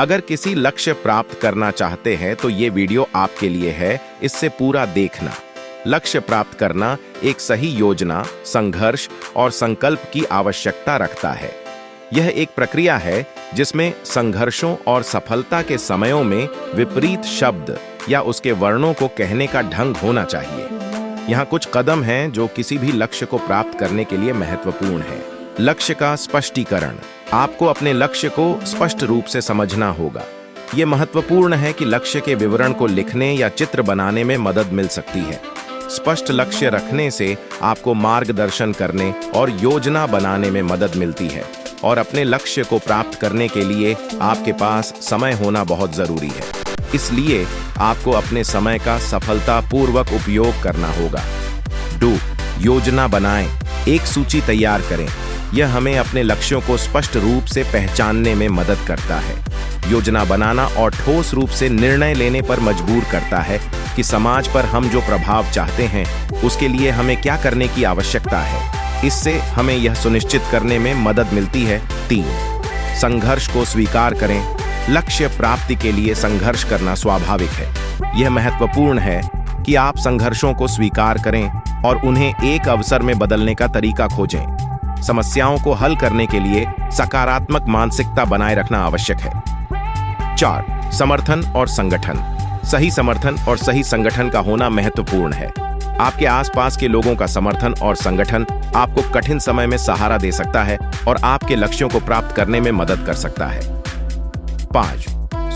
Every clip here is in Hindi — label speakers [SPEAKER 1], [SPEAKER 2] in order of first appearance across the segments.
[SPEAKER 1] अगर किसी लक्ष्य प्राप्त करना चाहते हैं तो ये वीडियो आपके लिए है, इससे पूरा देखना। लक्ष्य प्राप्त करना एक सही योजना, संघर्ष और संकल्प की आवश्यकता रखता है। यह एक प्रक्रिया है जिसमें संघर्षों और सफलता के समयों में विपरीत शब्द या उसके वर्णों को कहने का ढंग होना चाहिए। यहाँ कुछ कदम हैं जो किसी भी लक्ष्य को प्राप्त करने के लिए महत्वपूर्ण है। लक्ष्य का स्पष्टीकरण। आपको अपने लक्ष्य को स्पष्ट रूप से समझना होगा। ये महत्वपूर्ण है कि लक्ष्य के विवरण को लिखने या चित्र बनाने में मदद मिल सकती है। स्पष्ट लक्ष्य रखने से आपको मार्गदर्शन करने और योजना बनाने में मदद मिलती है और अपने लक्ष्य को प्राप्त करने के लिए आपके पास समय होना बहुत जरूरी है। इसलिए आपको अपने समय का सफलतापूर्वक उपयोग करना होगा। योजना बनाएं। एक सूची तैयार करें। यह हमें अपने लक्ष्यों को स्पष्ट रूप से पहचानने में मदद करता है। योजना बनाना और ठोस रूप से निर्णय लेने पर मजबूर करता है कि समाज पर हम जो प्रभाव चाहते हैं उसके लिए हमें क्या करने की आवश्यकता है। इससे हमें यह सुनिश्चित करने में मदद मिलती है। 3. संघर्ष को स्वीकार करें। लक्ष्य प्राप्ति के लिए संघर्ष करना स्वाभाविक है। यह महत्वपूर्ण है कि आप संघर्षों को स्वीकार करें और उन्हें एक अवसर में बदलने का तरीका खोजें। समस्याओं को हल करने के लिए सकारात्मक मानसिकता बनाए रखना आवश्यक है। 4. समर्थन और संगठन। सही समर्थन और सही संगठन का होना महत्वपूर्ण है। आपके आसपास के लोगों का समर्थन और संगठन आपको कठिन समय में सहारा दे सकता है और आपके लक्ष्यों को प्राप्त करने में मदद कर सकता है। 5.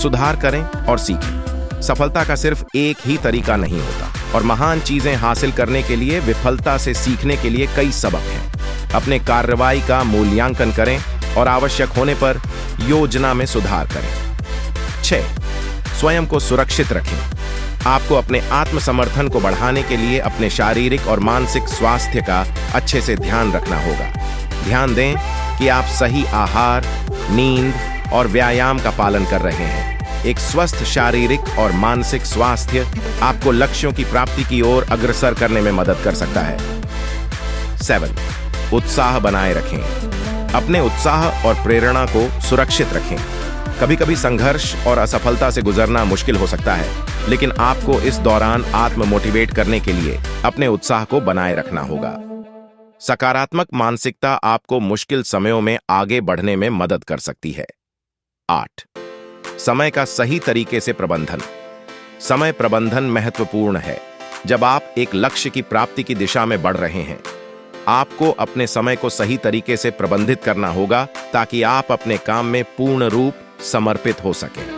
[SPEAKER 1] सुधार करें और सीखें। सफलता का सिर्फ एक ही तरीका नहीं होता और महान चीजें हासिल करने के लिए विफलता से सीखने के लिए कई सबक हैं। अपने कार्रवाई का मूल्यांकन करें और आवश्यक होने पर योजना में सुधार करें। 6. स्वयं को सुरक्षित रखें। आपको अपने आत्मसमर्थन को बढ़ाने के लिए अपने शारीरिक और मानसिक स्वास्थ्य का अच्छे से ध्यान रखना होगा। ध्यान दें कि आप सही आहार, नींद और व्यायाम का पालन कर रहे हैं। एक स्वस्थ शारीरिक और मानसिक स्वास्थ्य आपको लक्ष्यों की प्राप्ति की ओर अग्रसर करने में मदद कर सकता है। 7. उत्साह बनाए रखें। अपने उत्साह और प्रेरणा को सुरक्षित रखें। कभी कभी संघर्ष और असफलता से गुजरना मुश्किल हो सकता है, लेकिन आपको इस दौरान आत्म मोटिवेट करने के लिए अपने उत्साह को बनाए रखना होगा। सकारात्मक मानसिकता आपको मुश्किल समयों में आगे बढ़ने में मदद कर सकती है। 8. समय का सही तरीके से प्रबंधन। समय प्रबंधन महत्वपूर्ण है। जब आप एक लक्ष्य की प्राप्ति की दिशा में बढ़ रहे हैं, आपको अपने समय को सही तरीके से प्रबंधित करना होगा ताकि आप अपने काम में पूर्ण रूप समर्पित हो सकें।